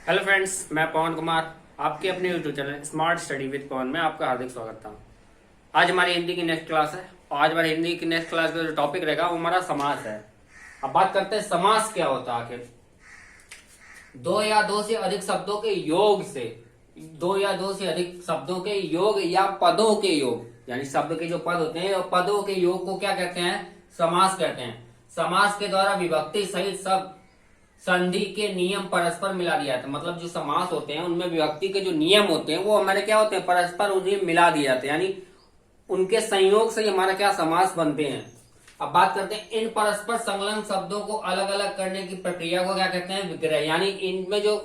Hello friends, मैं पवन कुमार आपके अपने YouTube channel smart study with Pavan में आपका हार्दिक स्वागत करता हूँ। आज हमारी हिंदी की नेक्स्ट क्लास है और आज हमारी हिंदी की नेक्स्ट क्लास का जो टॉपिक रहेगा वो हमारा समास है। अब बात करते हैं समास क्या होता है। आखिर दो या दो से अधिक शब्दों के योग से, दो या दो से अधिक शब्दों के योग या पदों के योग, यानी शब्द के जो पद होते हैं और पदों के योग को क्या कहते हैं? समास कहते हैं। समास के द्वारा विभक्ति सहित सब संधि के नियम परस्पर मिला दिया जाता है। मतलब जो समास होते हैं उनमें विभक्ति के जो नियम होते हैं वो हमारे क्या होते हैं? परस्पर उन्हें मिला दिए जाते हैं, यानी उनके संयोग से हमारा क्या समास बनते हैं। अब बात करते हैं इन परस्पर संलग्न शब्दों को अलग अलग करने की प्रक्रिया को क्या कहते हैं? विग्रह। यानी इनमें जो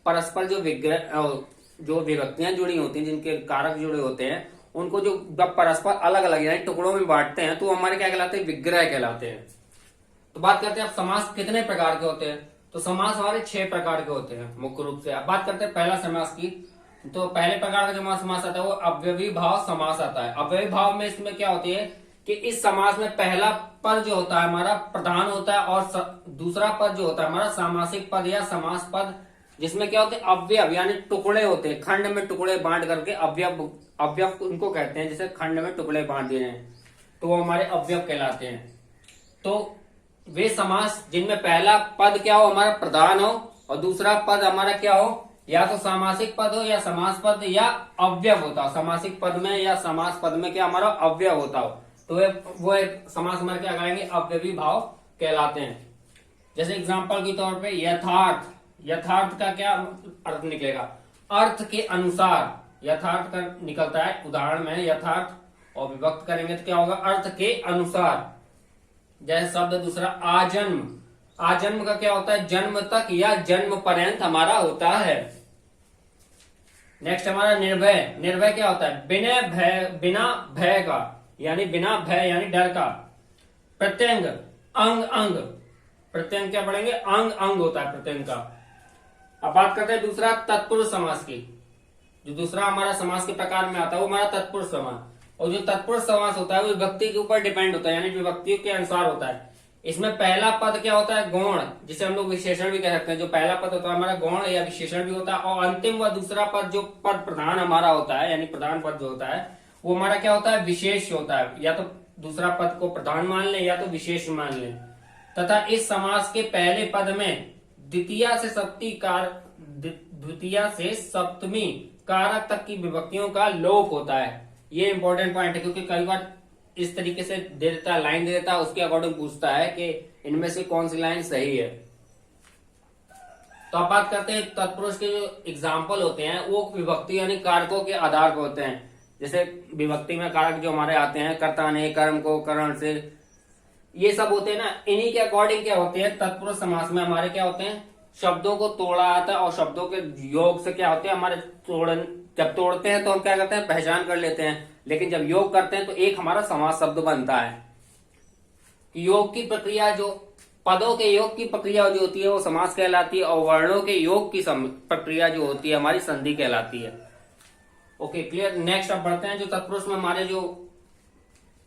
परस्पर जो विग्रह जो विभक्तियां जुड़ी होती हैं, जिनके कारक जुड़े होते हैं, उनको जो जब परस्पर अलग अलग यानी टुकड़ों में बांटते हैं तो हमारे क्या कहलाते हैं? विग्रह कहलाते हैं। तो बात करते हैं अब समास कितने प्रकार के होते हैं। तो समास हमारे 6 प्रकार के होते हैं मुख्य रूप से। अब बात करते हैं पहला समास की। तो पहले प्रकार का जो समास आता है वो अव्ययी भाव समास आता है। अव्ययी भाव में इसमें क्या होती है कि इस समास में पहला पद जो होता है हमारा प्रधान होता है और दूसरा पद जो होता है हमारा सामासिक पद या समास पद, जिसमें क्या होते हैं? अवयव यानी टुकड़े होते हैं, खंड में टुकड़े बांट करके अवयव, अवयव उनको कहते हैं। जैसे खंड में टुकड़े बांट दिए हैं तो वो हमारे अवयव कहलाते हैं। तो वे समास जिनमें पहला पद क्या हो? हमारा प्रधान हो और दूसरा पद हमारा क्या हो? या तो सामासिक पद हो या समास पद या अव्यव होता हो। सामासिक पद में या समास पद में क्या हमारा अव्यव होता हो तो वो एक समास हमारे क्या कहेंगे? अव्ययी भाव कहलाते हैं। जैसे एग्जांपल के तौर पे यथार्थ, यथार्थ का क्या अर्थ निकलेगा? अर्थ के अनुसार। यथार्थ का निकलता है, उदाहरण में यथार्थ और विभक्त करेंगे तो क्या होगा? अर्थ के अनुसार। जैसे शब्द दूसरा आजन्म। आजन्म का क्या होता है? जन्म तक या जन्म पर्यंत हमारा होता है। नेक्स्ट हमारा निर्भय। निर्भय क्या होता है? बिना भय, बिना भय का, यानी बिना भय यानी डर का। प्रत्यंग, अंग अंग। प्रत्यंग क्या पढ़ेंगे? अंग अंग होता है प्रत्यंग का। अब बात करते हैं दूसरा तत्पुरुष समास की। जो दूसरा हमारा समास के प्रकार में आता है वो हमारा तत्पुरुष समास। और जो तत्पुरुष समास होता है वो विभक्ति के ऊपर डिपेंड होता है, यानी विभक्तियों के अनुसार होता है। इसमें पहला पद क्या होता है? गौण, जिसे हम लोग विशेषण भी कह सकते हैं। जो पहला पद होता है हमारा गौण या विशेषण भी होता है। और अंतिम व दूसरा पद जो पद प्रधान हमारा होता है, यानी प्रधान पद जो होता है वो हमारा क्या होता है? विशेष होता है। या तो दूसरा पद को प्रधान मान लें या तो विशेष मान लें। तथा इस समास के पहले पद में द्वितीय से सप्तमी कारक तक की विभक्तियों का लोप होता है। ये इंपॉर्टेंट पॉइंट है क्योंकि कई बार इस तरीके से दे देता है, लाइन दे देता है, उसके अकॉर्डिंग पूछता है कि इनमें से कौन सी लाइन सही है। तो अब बात करते हैं तत्पुरुष के जो एग्जाम्पल होते हैं वो विभक्ति यानी कारकों के आधार पर होते हैं। जैसे विभक्ति में कारक जो हमारे आते हैं कर्ता ने, कर्म को, करण से, ये सब होते हैं ना, इन्हीं के अकॉर्डिंग क्या होते हैं? तत्पुरुष समास में हमारे क्या होते हैं? शब्दों को तोड़ा आता है और शब्दों के योग से क्या होते हैं? हमारे जब तोड़ते हैं तो हम क्या करते हैं? पहचान कर लेते हैं। लेकिन जब योग करते हैं तो एक हमारा समास शब्द बनता है। योग की प्रक्रिया, जो पदों के योग की प्रक्रिया जो होती है वो समास कहलाती है और वर्णों के योग की प्रक्रिया जो होती है हमारी संधि कहलाती है। Okay, clear. नेक्स्ट अब बढ़ते हैं जो तत्पुरुष में हमारे जो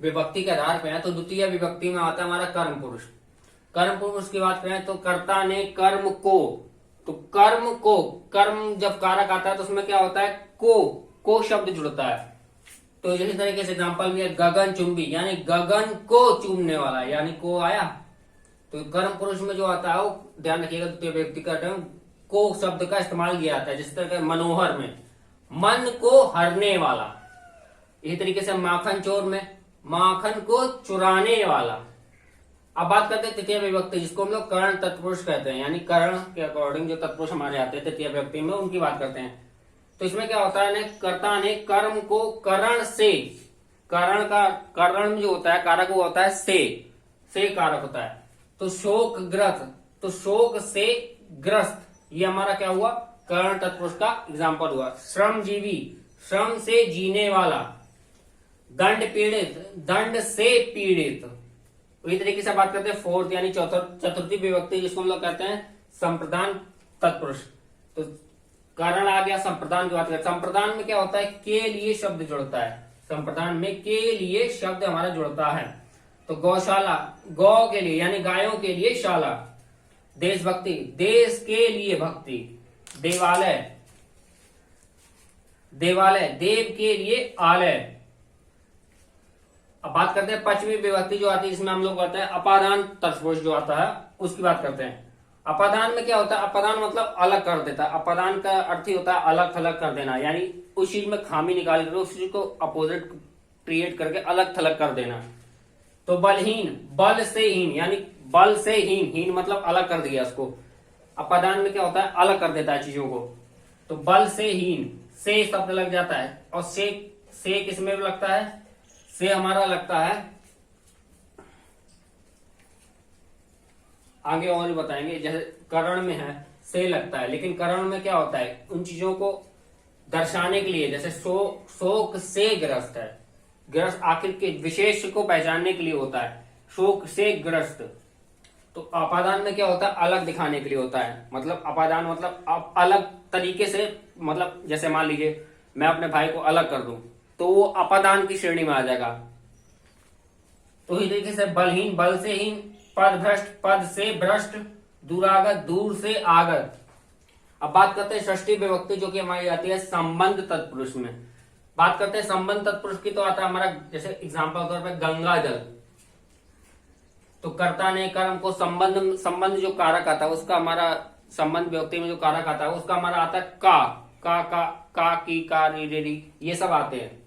विभक्ति के आधार पे है। तो द्वितीय विभक्ति में आता है हमारा कर्म पुरुष। कर्म पुरुष की बात करें तो कर्ता ने कर्म को, तो कर्म को, कर्म जब कारक आता है तो उसमें क्या होता है? को शब्द जुड़ता है। तो इसी तरीके से एग्जांपल में गगन चुंबी, यानी गगन को चूमने वाला, यानी को आया। तो कर्म पुरुष में जो आता है वो ध्यान रखिएगा, द्वितीय व्यक्ति का टर्म को शब्द का इस्तेमाल किया जाता है। जिस तरह मनोहर में मन को हरने वाला। इसी तरीके से माखन चोर में माखन को चुराने वाला। अब बात करते हैं तृतीय विभक्ति, जिसको हम लोग कर्ण तत्पुरुष कहते हैं, यानी कर्ण के अकॉर्डिंग जो तत्पुरुष हमारे आते हैं तृतीय विभक्ति में उनकी बात करते हैं। तो इसमें क्या होता है? कर्ता ने कर्म को करण से, करण का करण जो होता है कारक वो होता है से कारक होता है। तो शोक ग्रस्त, तो शोक से ग्रस्त, ये हमारा क्या हुआ? कर्ण तत्पुरुष का एग्जाम्पल हुआ। श्रमजीवी, श्रम से जीने वाला। दंड पीड़ित, दंड से पीड़ित। इसी तरीके से बात करते हैं फोर्थ यानी चतुर्थी विभक्ति, जिसको हम लोग कहते हैं संप्रदान तत्पुरुष। तो कारण आ गया संप्रदान की बात करें। संप्रदान में क्या होता है? के लिए शब्द जुड़ता है। संप्रदान में के लिए शब्द हमारा जुड़ता है। तो गौशाला, गौ के लिए यानी गायों के लिए शाला। देशभक्ति, देश के लिए भक्ति। देवालय, देवालय, देव के लिए आलय। अब बात करते हैं पश्चिमी विभक्ति जो आती है, इसमें हम लोग कहते हैं अपादान तत्पुरुष जो आता है उसकी बात करते हैं। अपादान में क्या होता है? अपादान मतलब अलग कर देता है। अपादान का अर्थ ही होता है अलग थलग कर देना, यानी उस चीज में खामी निकाल कर उस चीज को अपोजिट क्रिएट करके अलग थलग कर देना। तो बलहीन, बल से हीन, यानी बल से हीन, हीन मतलब अलग कर दिया उसको। अपादान में क्या होता है? अलग कर देता है चीजों को। तो बल से हीन, से शब्द लग जाता है, और से किसमें लगता है? से हमारा लगता है, आगे और भी बताएंगे, जैसे करण में है से लगता है, लेकिन करण में क्या होता है? उन चीजों को दर्शाने के लिए, जैसे शोक से ग्रस्त है, ग्रस्त आखिर के विशेष को पहचानने के लिए होता है, शोक से ग्रस्त। तो अपादान में क्या होता है? अलग दिखाने के लिए होता है। मतलब अपादान मतलब अलग तरीके से, मतलब जैसे मान लीजिए मैं अपने भाई को अलग कर दूं तो वो अपादान की श्रेणी में आ जाएगा। तो इस तरीके से बलहीन, बल से हीन, पद भ्रष्ट, पद से भ्रष्ट, दुरागत, दूर से आगत। अब बात करते हैं षष्ठी विभक्ति जो कि हमारी आती है संबंध तत्पुरुष में। बात करते हैं संबंध तत्पुरुष की, तो आता है हमारा, जैसे एग्जांपल तौर पर गंगा जल। तो कर्ता ने कर्म को संबंध जो कारक आता है उसका हमारा, संबंध विभक्ति में जो कारक आता है उसका हमारा आता है का की, का, री, ये सब आते हैं।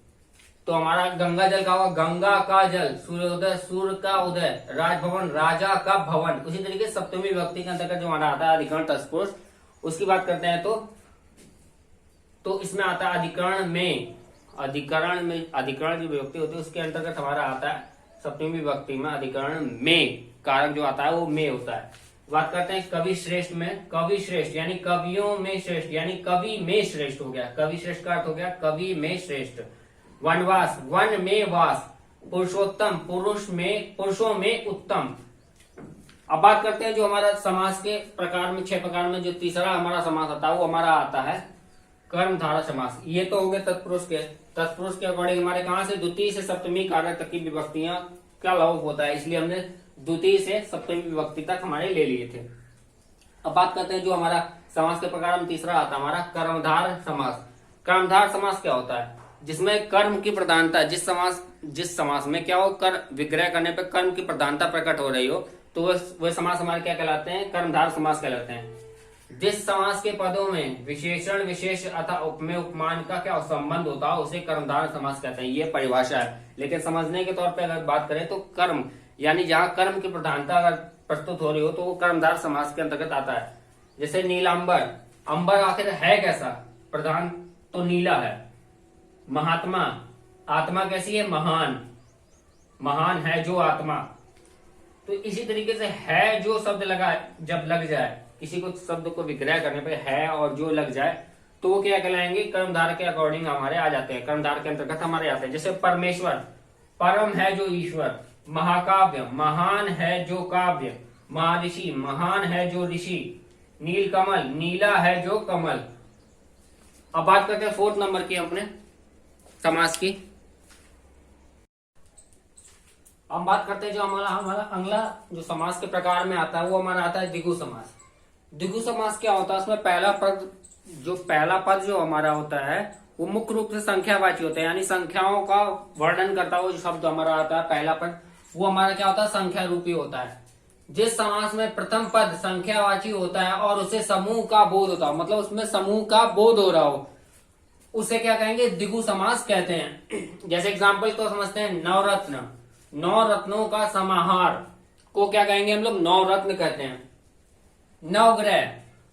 तो हमारा गंगा जल का हुआ गंगा का जल, सूर्योदय, सूर्य का उदय, राजभवन, राजा का भवन। उसी तरीके सप्तमी विभक्ति के अंतर्गत जो हमारा आता है अधिकरण तत्पुरुष, उसकी बात करते हैं तो इसमें आता है अधिकरण में, अधिकरण जो विभक्ति होती है उसके अंतर्गत हमारा आता है सप्तमी विभक्ति में अधिकरण में, कारक जो आता है वो में होता है। बात करते हैं कवि श्रेष्ठ में, कवि श्रेष्ठ यानी कवियों में श्रेष्ठ, यानी कवि में श्रेष्ठ हो गया। कवि श्रेष्ठ का अर्थ हो गया कवि में श्रेष्ठ। वनवास, वन में वास, पुरुषोत्तम, पुरुषों में उत्तम। अब बात करते हैं जो हमारा समास के प्रकार में, 6 प्रकार में जो तीसरा हमारा समास आता है वो हमारा आता है कर्मधारय समास। ये तो हो गए तत्पुरुष के। तत्पुरुष के अकॉर्डिंग हमारे कहां से द्वितीय से सप्तमी कारक तक की विभक्तियां का लोप होता है, इसलिए हमने द्वितीय से सप्तमी विभक्ति तक हमारे ले लिए थे। अब बात करते हैं जो हमारा समास के प्रकार में तीसरा आता है हमारा कर्मधार समास। कर्मधार समास क्या होता है? जिसमें कर्म की प्रधानता, जिस समास में क्या हो, कर विग्रह करने पर कर्म की प्रधानता प्रकट हो रही हो, तो वह समास हमारे क्या कहलाते हैं? कर्मधार समास कहलाते हैं। जिस समास के पदों में विशेषण, विशेष अथवा उपमेय, उपमान का क्या संबंध होता है उसे कर्मधार समास कहते हैं। ये परिभाषा है, लेकिन समझने के तौर पे अगर बात करें तो कर्म, यानी जहां कर्म की प्रधानता अगर प्रस्तुत हो रही हो तो वो कर्मधार समास के अंतर्गत आता है। जैसे नीलांबर, अंबर आखिर है कैसा? प्रधान तो नीला है। महात्मा, आत्मा कैसी है? महान, महान है जो आत्मा। तो इसी तरीके से है जो शब्द लगा, जब लग जाए किसी को शब्द को विग्रह करने पे है और जो लग जाए तो वो क्या कहलाएंगे? कर्मधार के अकॉर्डिंग हमारे आ जाते हैं, कर्मधार के अंतर्गत हमारे आते हैं। जैसे परमेश्वर, परम है जो ईश्वर। महाकाव्य, महान है जो काव्य। महर्षि, महान है जो ऋषि। नीलकमल, नीला है जो कमल। अब बात करते हैं 4th नंबर की अपने समास की। अब बात करते हैं जो हमारा अगला जो समास के प्रकार में आता है वो हमारा आता है द्विगु समास। द्विगु समास क्या होता है? उसमें पहला पद जो हमारा होता है वो मुख्य रूप से संख्यावाची होता है, यानी संख्याओं का वर्णन करता हुआ जो शब्द हमारा आता है पहला पद, वो हमारा क्या होता है? संख्या रूपी होता है। जिस समास में प्रथम पद संख्यावाची होता है और उसे समूह का बोध होता है, मतलब उसमें समूह का बोध हो रहा हो, उसे क्या कहेंगे? द्विगु समास कहते हैं। जैसे एग्जाम्पल तो समझते हैं नवरत्न, 9 रत्नों का समाहार को क्या कहेंगे हम लोग? नवरत्न कहते हैं। नवग्रह,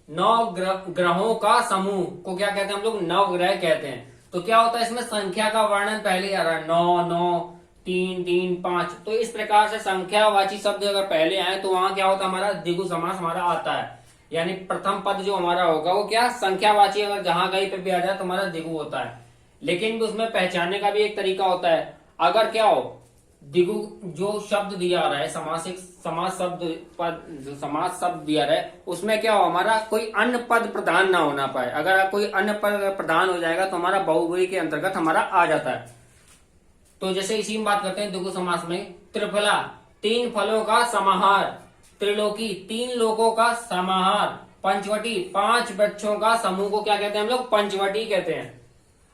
9 ग्रहों का समूह को क्या कहते हैं हम लोग? नवग्रह कहते हैं। तो क्या होता है इसमें? संख्या का वर्णन पहले आ रहा है, 9 9, 3 3 5। तो इस प्रकार से संख्यावाची शब्द अगर पहले आए तो वहां क्या होता है? हमारा द्विगु समास हमारा आता है, यानी प्रथम पद जो हमारा होगा वो क्या? संख्यावाची अगर जहां कहीं पे भी आ जाए तो हमारा द्विगु होता है। लेकिन उसमें पहचानने का भी एक तरीका होता है। अगर क्या हो, द्विगु जो शब्द दिया रहा है, समास शब्द दिया रहा है, उसमें क्या हो? हमारा कोई अन्य पद प्रधान ना होना पाए। अगर कोई अन्य पद प्रधान हो जाएगा तो हमारा बहुव्रीहि के अंतर्गत हमारा आ जाता है। तो जैसे इसी में बात करते हैं द्विगु समास में, त्रिफला, 3 फलों का समाहार। त्रिलोकी, 3 लोकों का समाहार। पंचवटी, 5 वृक्षों का समूह को क्या कहते हैं हम लोग? पंचवटी कहते हैं।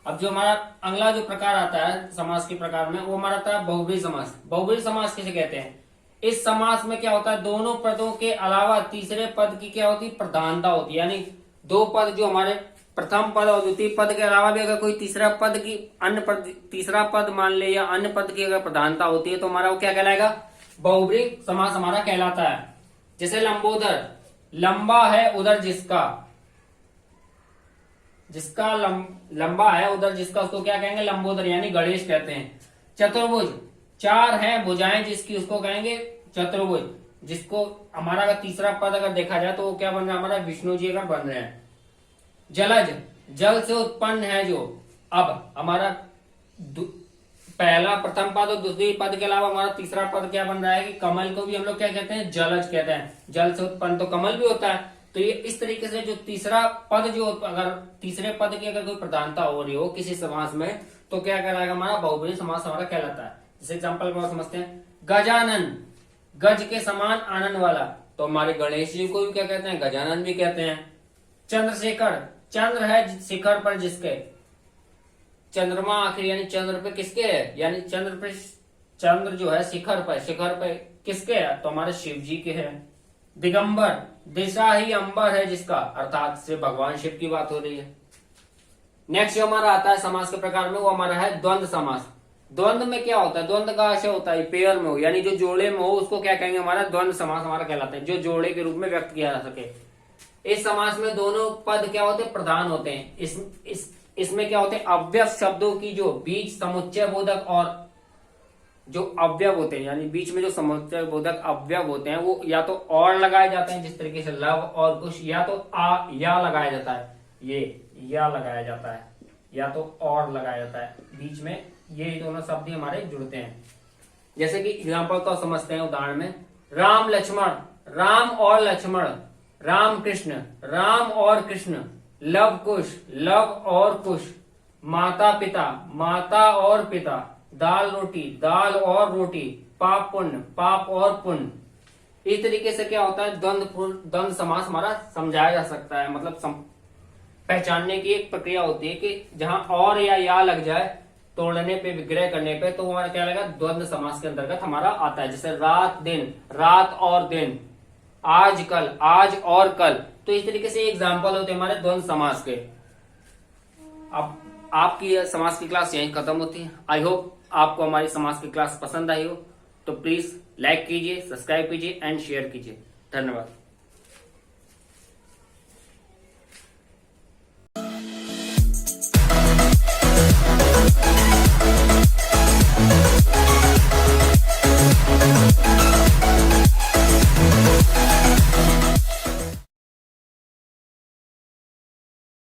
अब जो हमारा अगला जो प्रकार आता है समास के प्रकार में, वो हमारा आता है बहुब्रीहि समास। बहुब्रीहि समास किसे कहते हैं? इस समास में क्या होता है, दोनों पदों के अलावा तीसरे पद की क्या होती है? प्रधानता होती है। यानी दो पद जो हमारे प्रथम पद और द्वितीय पद के अलावा भी अगर कोई तीसरा पद की अन्य पद, तीसरा पद मान ले या अन्य पद की अगर प्रधानता होती है तो हमारा वो क्या कहलाएगा? बहुब्रीहि समास हमारा कहलाता है। जैसे लंबोदर, लंबा है उधर जिसका, जिसका लंबा है उधर जिसका, उसको क्या कहेंगे? लंबोदर, यानी गणेश कहते हैं। चतुर्भुज, 4 है भुजाएं जिसकी, उसको कहेंगे चतुर्भुज। जिसको हमारा अगर तीसरा पद अगर देखा जाए तो वो क्या बन रहा है? हमारा विष्णु जी अगर बन रहे हैं। जलज, जल से उत्पन्न है जो। अब हमारा पहला प्रथम पद और द्वितीय पद के अलावा हमारा तीसरा पद क्या बन रहा है कि कमल को भी हम लोग क्या कहते हैं? जलज कहते हैं। जल से उत्पन्न तो कमल भी होता है। तो ये इस तरीके से जो तीसरा पद जो, अगर तीसरे पद की अगर कोई प्रधानता हो रही हो किसी समास में तो क्या कहलाएगा? हमारा बहुब्रीहि समास हमारा कहलाता है। जैसे एग्जाम्पल को समझते हैं। गजानन, गज के समान आनंद वाला, तो हमारे गणेश जी को भी क्या कहते हैं? गजानन भी कहते हैं। चंद्रशेखर, चंद्र है शिखर पर जिसके, चंद्रमा आखिर यानी चंद्र पे किसके है? यानी चंद्र पे, चंद्र जो है शिखर पर, शिखर पे किसके है? तो हमारे शिव जी के हैं। दिगंबर, दिशा ही अंबर है जिसका, अर्थात से भगवान शिव की बात हो रही है। नेक्स्ट जो हमारा आता है समास के प्रकार में, वो हमारा है द्वंद्व समास। द्वंद्व में क्या होता है? द्वंद्व का आशय होता है पेयर में हो, यानी जो जोड़े में हो उसको क्या कहेंगे? हमारा द्वंद्व समास हमारा कहलाता है, जो जोड़े के रूप में व्यक्त किया जा सके। इस समास में दोनों पद क्या होते हैं? प्रधान होते हैं। इसमें क्या होते हैं? अव्यय शब्दों की जो बीच समुच्चय बोधक और जो अव्यय होते हैं, यानी बीच में जो समुच्चय बोधक अव्यय होते हैं वो या तो और लगाए जाते हैं, जिस तरीके से लव और कुश, या तो आ या लगाया जाता है, ये या लगाया जाता है, या तो और लगाया जाता है। बीच में ये दोनों शब्द हमारे जुड़ते हैं। जैसे कि एग्जाम्पल तो समझते हैं उदाहरण में। राम लक्ष्मण, राम और लक्ष्मण। राम कृष्ण, राम और कृष्ण। लव कुश, लव और कुश। माता पिता, माता और पिता। दाल रोटी, दाल और रोटी। पाप पुण्य, पाप और पुण्य। इस तरीके से क्या होता है? द्वंद्व समास हमारा समझाया जा सकता है, मतलब पहचानने की एक प्रक्रिया होती है कि जहां और या लग जाए तोड़ने पे, विग्रह करने पे, तो हमारा क्या लगेगा? द्वंद्व समास के अंतर्गत हमारा आता है। जैसे रात दिन, रात और दिन। आज कल, आज और कल। तो इस तरीके से एग्जाम्पल होते हैं हमारे द्वंद्व समास के। अब आपकी समास की क्लास यहीं खत्म होती है। आई होप आपको हमारी समास की क्लास पसंद आई हो, तो प्लीज लाइक कीजिए, सब्सक्राइब कीजिए एंड शेयर कीजिए। धन्यवाद।